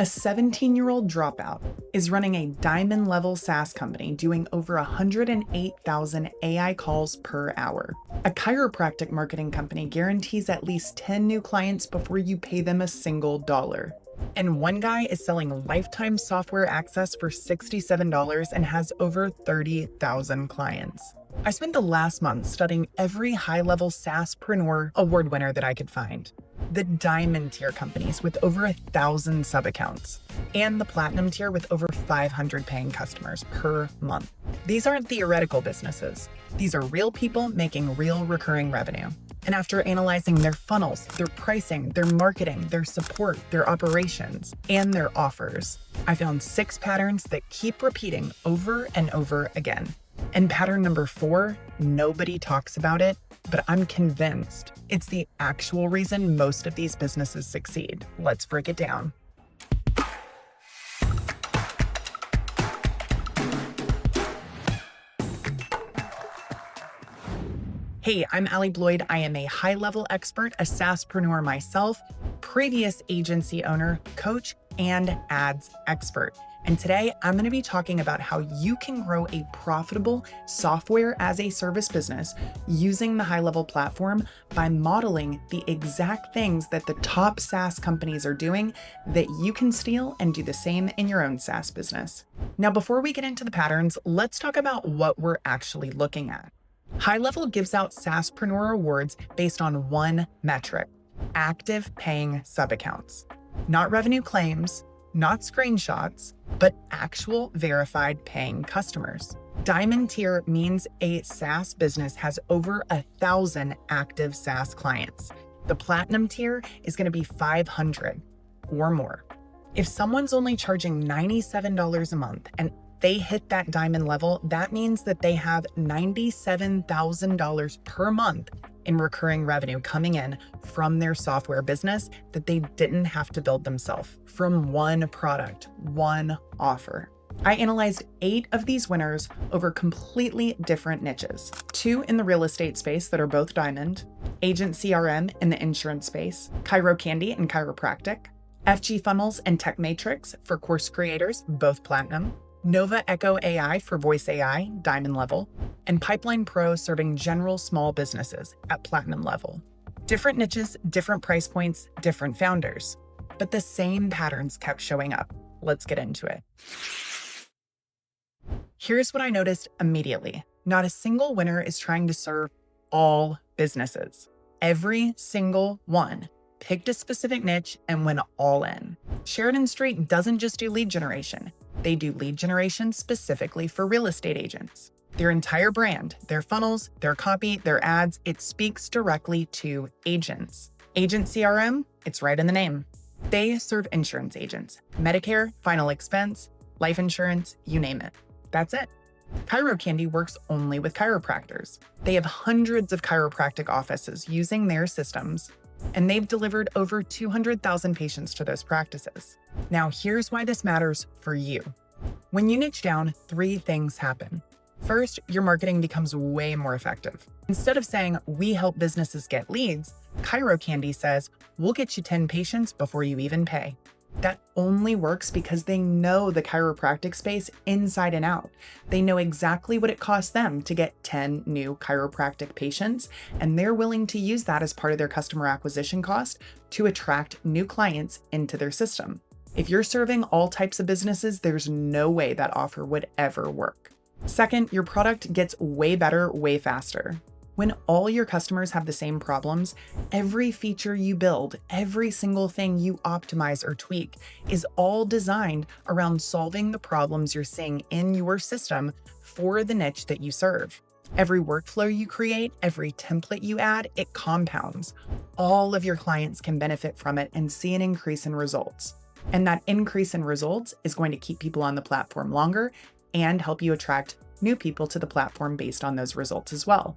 A 17-year-old dropout is running a Diamond SaaS company doing over 108,000 AI calls per hour. A chiropractic marketing company guarantees at least 10 new clients before you pay them a single dollar. And one guy is selling lifetime software access for $67 and has over 30,000 clients. I spent the last month studying every high-level SaaSpreneur award winner that I could find. The Diamond tier companies with over 1,000 sub-accounts, and the Platinum tier with over 500 paying customers per month. These aren't theoretical businesses. These are real people making real recurring revenue. And after analyzing their funnels, their pricing, their marketing, their support, their operations, and their offers, I found 6 patterns that keep repeating over and over again. And pattern number 4, nobody talks about it, but I'm convinced it's the actual reason most of these businesses succeed. Let's break it down. Hey, I'm Allie Bloyd. I am a high-level expert, a SaaSpreneur myself, previous agency owner, coach, and ads expert. And today I'm going to be talking about how you can grow a profitable software as a service business using the HighLevel platform by modeling the exact things that the top SaaS companies are doing that you can steal and do the same in your own SaaS business. Now, before we get into the patterns, let's talk about what we're actually looking at. HighLevel gives out SaaSpreneur awards based on one metric: active paying sub-accounts. Not revenue claims, not screenshots, but actual verified paying customers. Diamond tier means a SaaS business has over 1,000 active SaaS clients. The Platinum tier is going to be 500 or more. If someone's only charging $97 a month and they hit that Diamond level, that means that they have $97,000 per month in recurring revenue coming in from their software business that they didn't have to build themselves, from one product, one offer. I analyzed 8 of these winners over completely different niches. 2 in the real estate space that are both Diamond, Agent CRM in the insurance space, ChiroCandy and chiropractic, FG Funnels and Tech Matrix for course creators, both Platinum, Nova Echo AI for voice AI, Diamond level, and Pipeline Pro serving general small businesses at Platinum level. Different niches, different price points, different founders, but the same patterns kept showing up. Let's get into it. Here's what I noticed immediately. Not a single winner is trying to serve all businesses. Every single one picked a specific niche and went all in. Sheridan Street doesn't just do lead generation. They do lead generation specifically for real estate agents. Their entire brand, their funnels, their copy, their ads, it speaks directly to agents. Agent CRM, it's right in the name. They serve insurance agents, Medicare, final expense, life insurance, you name it. That's it. ChiroCandy works only with chiropractors. They have hundreds of chiropractic offices using their systems, and they've delivered over 200,000 patients to those practices. Now, here's why this matters for you. When you niche down, 3 things happen. First, your marketing becomes way more effective. Instead of saying, we help businesses get leads, ChiroCandy says, we'll get you 10 patients before you even pay. That only works because they know the chiropractic space inside and out. They know exactly what it costs them to get 10 new chiropractic patients, and they're willing to use that as part of their customer acquisition cost to attract new clients into their system. If you're serving all types of businesses, there's no way that offer would ever work. Second, your product gets way better, way faster. When all your customers have the same problems, every feature you build, every single thing you optimize or tweak is all designed around solving the problems you're seeing in your system for the niche that you serve. Every workflow you create, every template you add, it compounds. All of your clients can benefit from it and see an increase in results. And that increase in results is going to keep people on the platform longer and help you attract new people to the platform based on those results as well.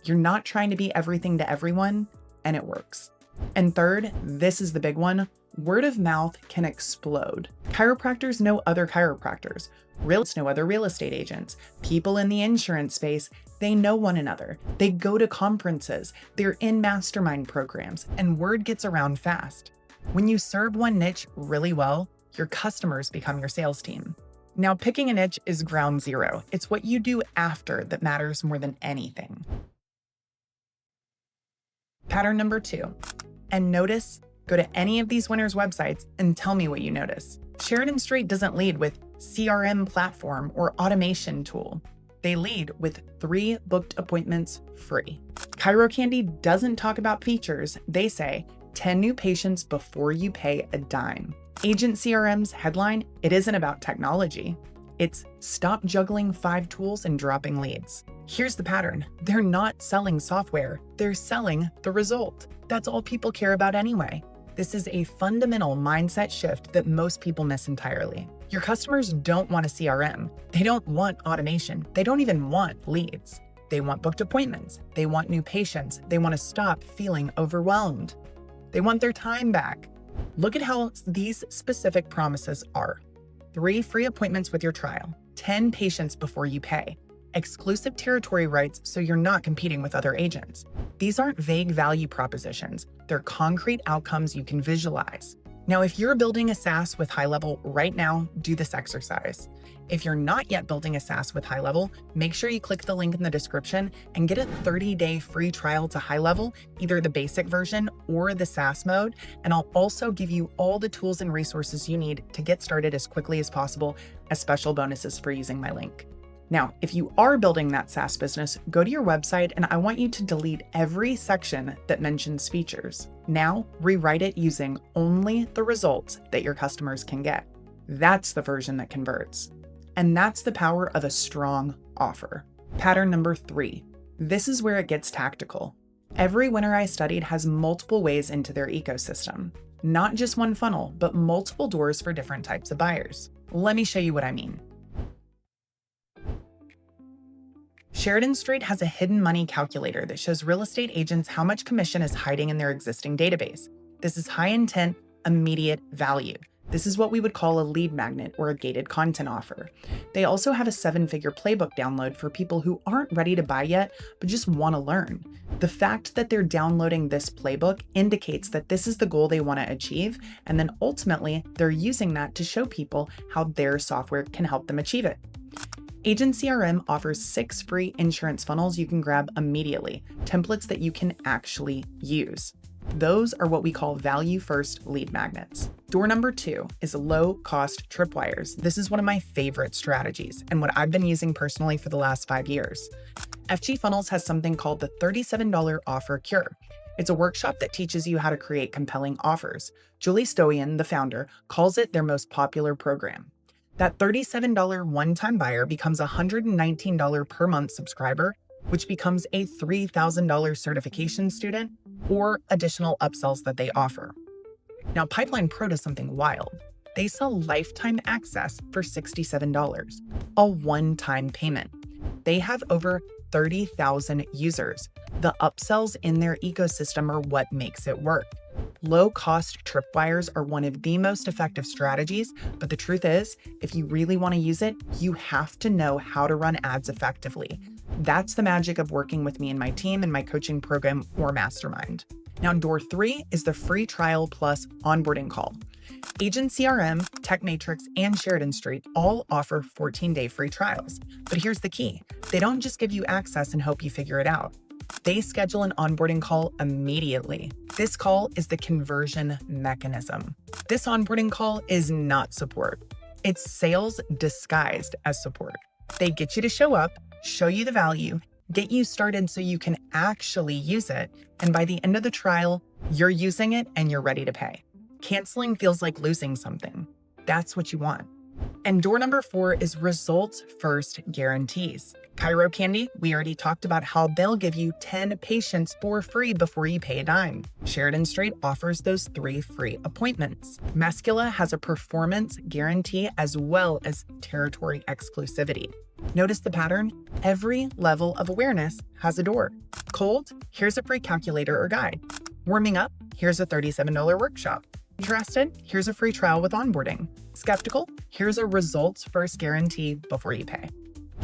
You're not trying to be everything to everyone, and it works. And third, this is the big one, word of mouth can explode. Chiropractors know other chiropractors. Realtors know other real estate agents. People in the insurance space, they know one another. They go to conferences. They're in mastermind programs, and word gets around fast. When you serve one niche really well, Your customers become your sales team. Now, picking a niche is ground zero. It's what you do after that matters more than anything. Pattern number 2. And notice, go to any of these winners' websites and tell me what you notice. Sheridan Street doesn't lead with CRM platform or automation tool. They lead with 3 booked appointments free. ChiroCandy doesn't talk about features. They say 10 new patients before you pay a dime. Agent CRM's headline, it isn't about technology. It's stop juggling 5 tools and dropping leads. Here's the pattern. They're not selling software. They're selling the result. That's all people care about anyway. This is a fundamental mindset shift that most people miss entirely. Your customers don't want a CRM. They don't want automation. They don't even want leads. They want booked appointments. They want new patients. They want to stop feeling overwhelmed. They want their time back. Look at how these specific promises are. 3 free appointments with your trial, 10 patients before you pay, exclusive territory rights so you're not competing with other agents. These aren't vague value propositions. They're concrete outcomes you can visualize. Now, if you're building a SaaS with HighLevel right now, do this exercise. If you're not yet building a SaaS with HighLevel, make sure you click the link in the description and get a 30-day free trial to HighLevel, either the basic version or the SaaS mode. And I'll also give you all the tools and resources you need to get started as quickly as possible as special bonuses for using my link. Now, if you are building that SaaS business, go to your website and I want you to delete every section that mentions features. Now, rewrite it using only the results that your customers can get. That's the version that converts. And that's the power of a strong offer. Pattern number 3. This is where it gets tactical. Every winner I studied has multiple ways into their ecosystem. Not just one funnel, but multiple doors for different types of buyers. Let me show you what I mean. Sheridan Street has a hidden money calculator that shows real estate agents how much commission is hiding in their existing database. This is high intent, immediate value. This is what we would call a lead magnet or a gated content offer. They also have a 7-figure playbook download for people who aren't ready to buy yet, but just want to learn. The fact that they're downloading this playbook indicates that this is the goal they want to achieve, and then ultimately they're using that to show people how their software can help them achieve it. Agent CRM offers 6 free insurance funnels you can grab immediately, templates that you can actually use. Those are what we call value-first lead magnets. Door number 2 is low-cost tripwires. This is one of my favorite strategies and what I've been using personally for the last 5 years. FG Funnels has something called the $37 Offer Cure. It's a workshop that teaches you how to create compelling offers. Julie Stoian, the founder, calls it their most popular program. That $37 one-time buyer becomes a $119 per month subscriber, which becomes a $3,000 certification student or additional upsells that they offer. Now, Pipeline Pro does something wild. They sell lifetime access for $67, a one-time payment. They have over 30,000 users. The upsells in their ecosystem are what makes it work. Low-cost tripwires are one of the most effective strategies, but the truth is, if you really want to use it, you have to know how to run ads effectively. That's the magic of working with me and my team in my coaching program or mastermind. Now, door 3 is the free trial plus onboarding call. Agent CRM, TechMatrix, and Sheridan Street all offer 14-day free trials. But here's the key. They don't just give you access and hope you figure it out. They schedule an onboarding call immediately. This call is the conversion mechanism. This onboarding call is not support. It's sales disguised as support. They get you to show up, show you the value, get you started so you can actually use it, and by the end of the trial, you're using it and you're ready to pay. Canceling feels like losing something. That's what you want. And door number 4 is results first guarantees. ChiroCandy, we already talked about how they'll give you 10 patients for free before you pay a dime. Sheridan Street offers those 3 free appointments. Mescula has a performance guarantee as well as territory exclusivity. Notice the pattern? Every level of awareness has a door. Cold? Here's a free calculator or guide. Warming up? Here's a $37 workshop. Interested? Here's a free trial with onboarding. Skeptical? Here's a results first guarantee before you pay.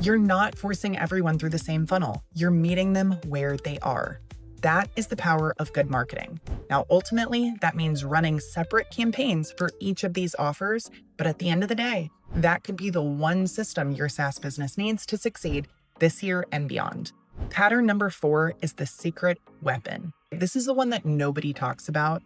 You're not forcing everyone through the same funnel. You're meeting them where they are. That is the power of good marketing. Now, ultimately, that means running separate campaigns for each of these offers, but at the end of the day, that could be the one system your SaaS business needs to succeed this year and beyond. Pattern number 4 is the secret weapon. This is the one that nobody talks about,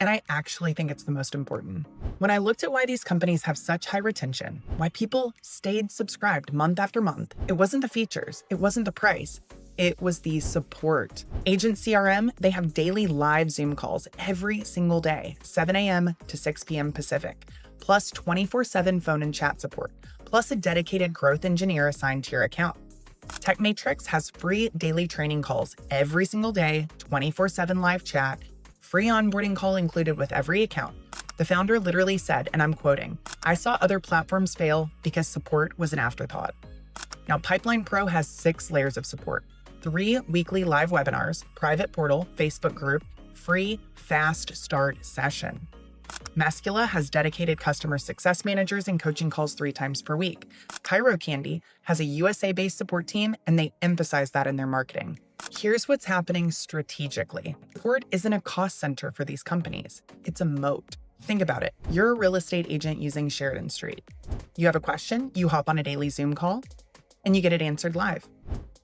and I actually think it's the most important. When I looked at why these companies have such high retention, why people stayed subscribed month after month, it wasn't the features, it wasn't the price, it was the support. Agent CRM, they have daily live Zoom calls every single day, 7 a.m. to 6 p.m. Pacific, plus 24/7 phone and chat support, plus a dedicated growth engineer assigned to your account. TechMatrix has free daily training calls every single day, 24/7 live chat, free onboarding call included with every account. The founder literally said, and I'm quoting, "I saw other platforms fail because support was an afterthought." Now, Pipeline Pro has 6 layers of support, 3 weekly live webinars, private portal, Facebook group, free fast start session. Mascula has dedicated customer success managers and coaching calls 3 times per week. ChiroCandy has a USA-based support team, and they emphasize that in their marketing. Here's what's happening strategically. Support isn't a cost center for these companies. It's a moat. Think about it. You're a real estate agent using Sheridan Street. You have a question, you hop on a daily Zoom call, and you get it answered live.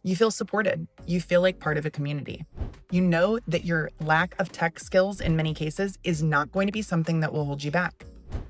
You feel supported. You feel like part of a community. You know that your lack of tech skills in many cases is not going to be something that will hold you back.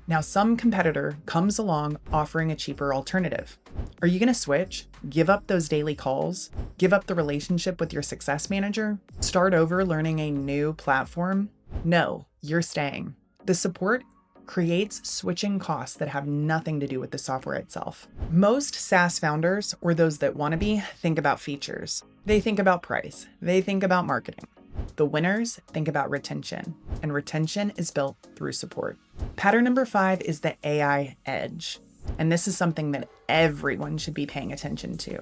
Now, some competitor comes along offering a cheaper alternative. Are you going to switch? Give up those daily calls? Give up the relationship with your success manager? Start over learning a new platform? No, you're staying. The support creates switching costs that have nothing to do with the software itself. Most SaaS founders, or those that want to be, think about features. They think about price. They think about marketing. The winners think about retention, and retention is built through support. Pattern number 5 is the AI edge, and this is something that everyone should be paying attention to.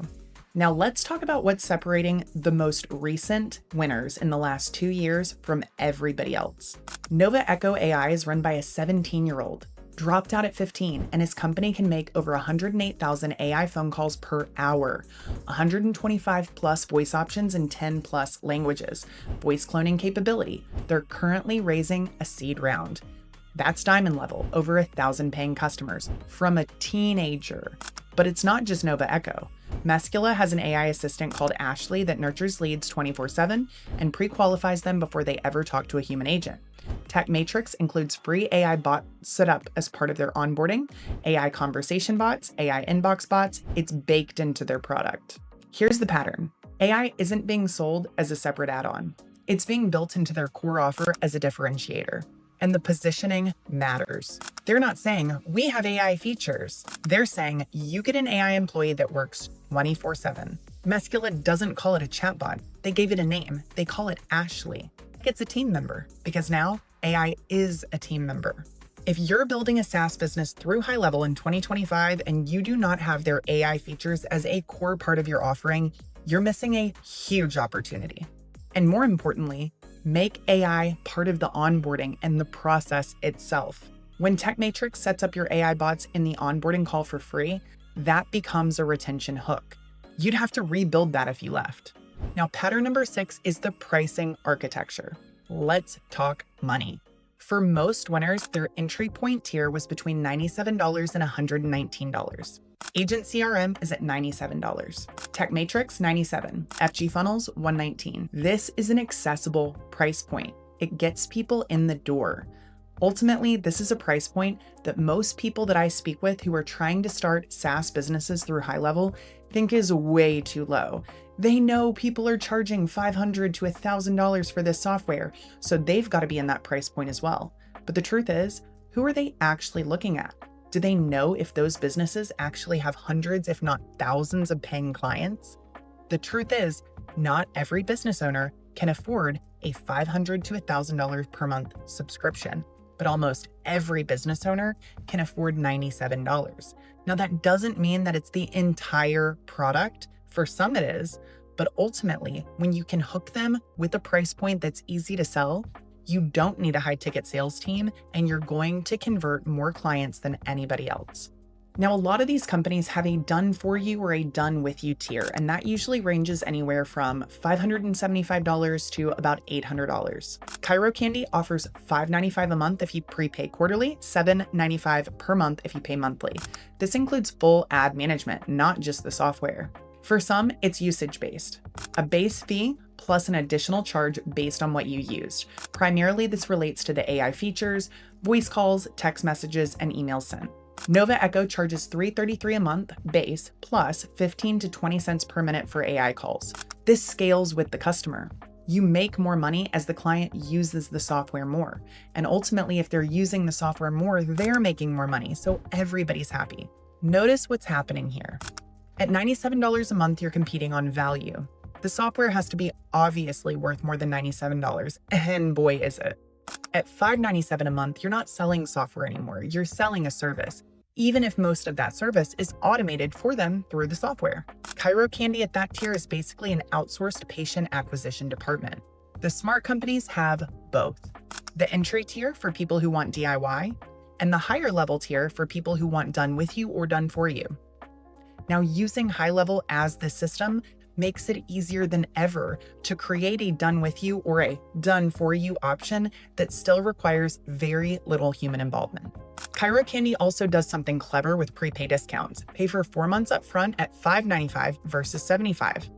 Now let's talk about what's separating the most recent winners in the last 2 years from everybody else. Nova Echo AI is run by a 17-year-old, dropped out at 15, and his company can make over 108,000 AI phone calls per hour, 125 plus voice options in 10 plus languages, voice cloning capability. They're currently raising a seed round. That's diamond level, over 1,000 paying customers from a teenager. But it's not just Nova Echo. Mascula has an AI assistant called Ashley that nurtures leads 24/7 and pre-qualifies them before they ever talk to a human agent. TechMatrix includes free AI bot set up as part of their onboarding, AI conversation bots, AI inbox bots. It's baked into their product. Here's the pattern. AI isn't being sold as a separate add-on. It's being built into their core offer as a differentiator. And the positioning matters. They're not saying, we have AI features. They're saying, you get an AI employee that works 24/7. Mascula doesn't call it a chatbot. They gave it a name. They call it Ashley. It's a team member, because now AI is a team member. If you're building a SaaS business through HighLevel in 2025 and you do not have their AI features as a core part of your offering, you're missing a huge opportunity. And more importantly, make AI part of the onboarding and the process itself. When TechMatrix sets up your AI bots in the onboarding call for free, that becomes a retention hook. You'd have to rebuild that if you left. Now, pattern number 6 is the pricing architecture. Let's talk money. For most winners, their entry point tier was between $97 and $119. Agent CRM is at $97. TechMatrix, $97. FG Funnels, $119. This is an accessible price point. It gets people in the door. Ultimately, this is a price point that most people that I speak with who are trying to start SaaS businesses through HighLevel think is way too low. They know people are charging $500 to $1,000 for this software, so they've got to be in that price point as well. But the truth is, who are they actually looking at? Do they know if those businesses actually have hundreds, if not thousands of paying clients? The truth is, not every business owner can afford a $500 to $1,000 per month subscription, but almost every business owner can afford $97. Now, that doesn't mean that it's the entire product. For some it is, but ultimately, when you can hook them with a price point that's easy to sell, you don't need a high ticket sales team, and you're going to convert more clients than anybody else. Now, a lot of these companies have a done for you or a done with you tier, and that usually ranges anywhere from $575 to about $800. ChiroCandy offers $5.95 a month if you prepay quarterly, $7.95 per month if you pay monthly. This includes full ad management, not just the software. For some, it's usage-based. A base fee plus an additional charge based on what you used. Primarily, this relates to the AI features, voice calls, text messages, and emails sent. Nova Echo charges $333 a month base plus 15 to 20 cents per minute for AI calls. This scales with the customer. You make more money as the client uses the software more. And ultimately, if they're using the software more, they're making more money, so everybody's happy. Notice what's happening here. At $97 a month, you're competing on value. The software has to be obviously worth more than $97, and boy is it. At $5.97 a month, you're not selling software anymore, you're selling a service, even if most of that service is automated for them through the software. ChiroCandy at that tier is basically an outsourced patient acquisition department. The smart companies have both. The entry tier for people who want DIY, and the higher level tier for people who want done with you or done for you. Now, using HighLevel as the system makes it easier than ever to create a done with you or a done for you option that still requires very little human involvement. ChiroCandy also does something clever with prepay discounts. Pay for 4 months up front at $5.95 versus $75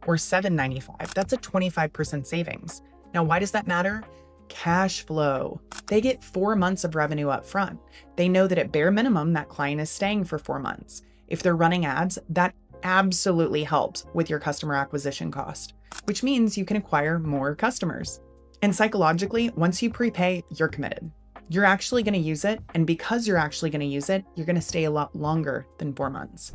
or $7.95. That's a 25% savings. Now, why does that matter? Cash flow. They get 4 months of revenue up front. They know that at bare minimum, that client is staying for 4 months. If they're running ads, that absolutely helps with your customer acquisition cost, which means you can acquire more customers. And psychologically, once you prepay, you're committed. You're actually going to use it. And because you're actually going to use it, you're going to stay a lot longer than 4 months.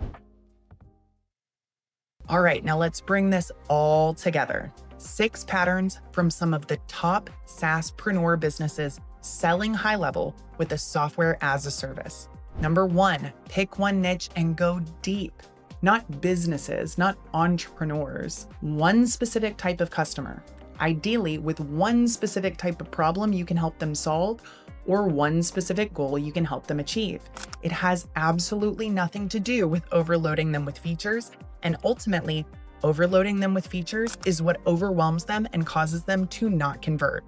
All right, now let's bring this all together. 6 patterns from some of the top SaaSpreneur businesses selling HighLevel with a software as a service. Number 1, pick one niche and go deep. Not businesses, not entrepreneurs. One specific type of customer, ideally with one specific type of problem you can help them solve or one specific goal you can help them achieve. It has absolutely nothing to do with overloading them with features, and ultimately, overloading them with features is what overwhelms them and causes them to not convert.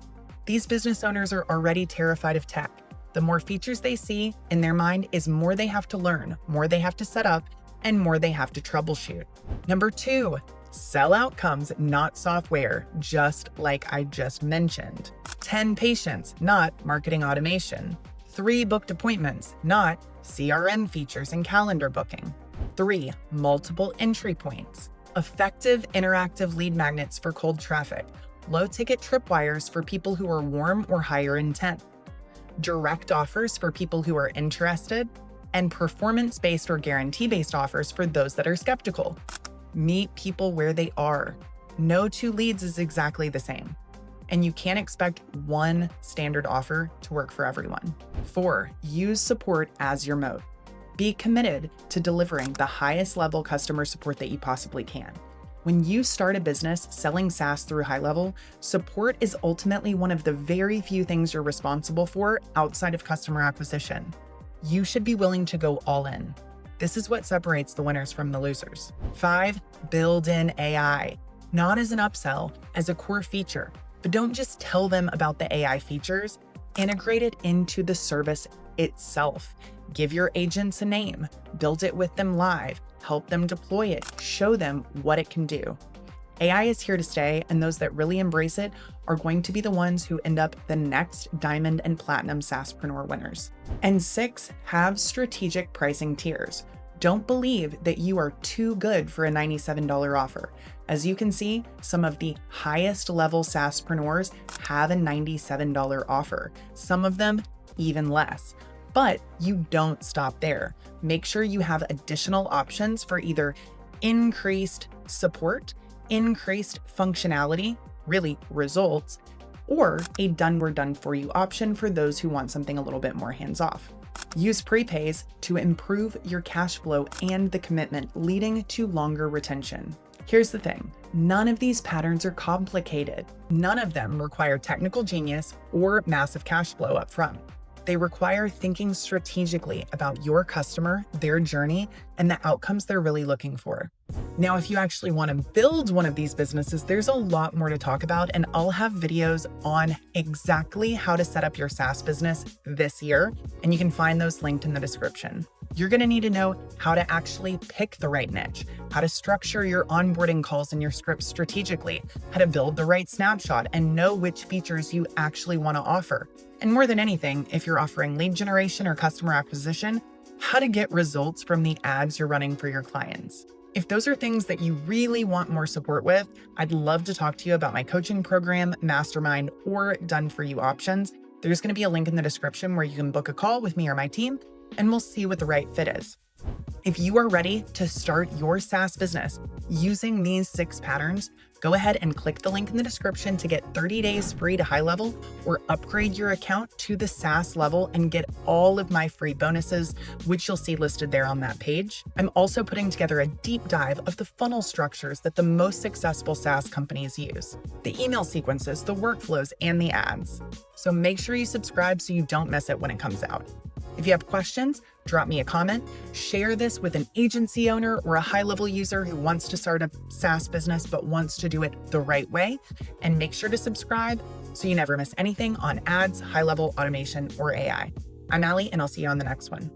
These business owners are already terrified of tech. The more features they see in their mind is more they have to learn, more they have to set up, and more they have to troubleshoot. Number 2, sell outcomes, not software, just like I just mentioned. 10 patients, not marketing automation. 3 booked appointments, not CRM features and calendar booking. 3, multiple entry points. Effective interactive lead magnets for cold traffic. Low-ticket tripwires for people who are warm or higher intent. Direct offers for people who are interested, and performance-based or guarantee-based offers for those that are skeptical. Meet people where they are. No 2 leads is exactly the same, and you can't expect one standard offer to work for everyone. 4, use support as your moat. Be committed to delivering the highest level customer support that you possibly can. When you start a business selling SaaS through HighLevel, support is ultimately one of the very few things you're responsible for outside of customer acquisition. You should be willing to go all in. This is what separates the winners from the losers. 5, build in AI, not as an upsell, as a core feature, but don't just tell them about the AI features, integrate it into the service itself. Give your agents a name, build it with them live, help them deploy it, show them what it can do. AI is here to stay, and those that really embrace it are going to be the ones who end up the next Diamond and Platinum SaaSpreneur winners. And 6, have strategic pricing tiers. Don't believe that you are too good for a $97 offer. As you can see, some of the highest level SaaSpreneurs have a $97 offer, some of them even less. But you don't stop there. Make sure you have additional options for either increased support, increased functionality, really results, or a done we're done for you option for those who want something a little bit more hands-off. Use prepays to improve your cash flow and the commitment, leading to longer retention. Here's the thing, none of these patterns are complicated. None of them require technical genius or massive cash flow up front. They require thinking strategically about your customer, their journey, and the outcomes they're really looking for. Now, if you actually want to build one of these businesses, there's a lot more to talk about, and I'll have videos on exactly how to set up your SaaS business this year, and you can find those linked in the description. You're going to need to know how to actually pick the right niche, how to structure your onboarding calls and your scripts strategically, how to build the right snapshot, and know which features you actually want to offer. And more than anything, if you're offering lead generation or customer acquisition, how to get results from the ads you're running for your clients. If those are things that you really want more support with, I'd love to talk to you about my coaching program, mastermind, or done for you options. There's going to be a link in the description where you can book a call with me or my team, and we'll see what the right fit is. If you are ready to start your SaaS business using these 6 patterns, go ahead and click the link in the description to get 30 days free to HighLevel, or upgrade your account to the SaaS level and get all of my free bonuses, which you'll see listed there on that page. I'm also putting together a deep dive of the funnel structures that the most successful SaaS companies use, the email sequences, the workflows, and the ads. So make sure you subscribe so you don't miss it when it comes out. If you have questions, drop me a comment, share this with an agency owner or a HighLevel user who wants to start a SaaS business but wants to do it the right way, and make sure to subscribe so you never miss anything on ads, HighLevel, automation, or AI. I'm Allie, and I'll see you on the next one.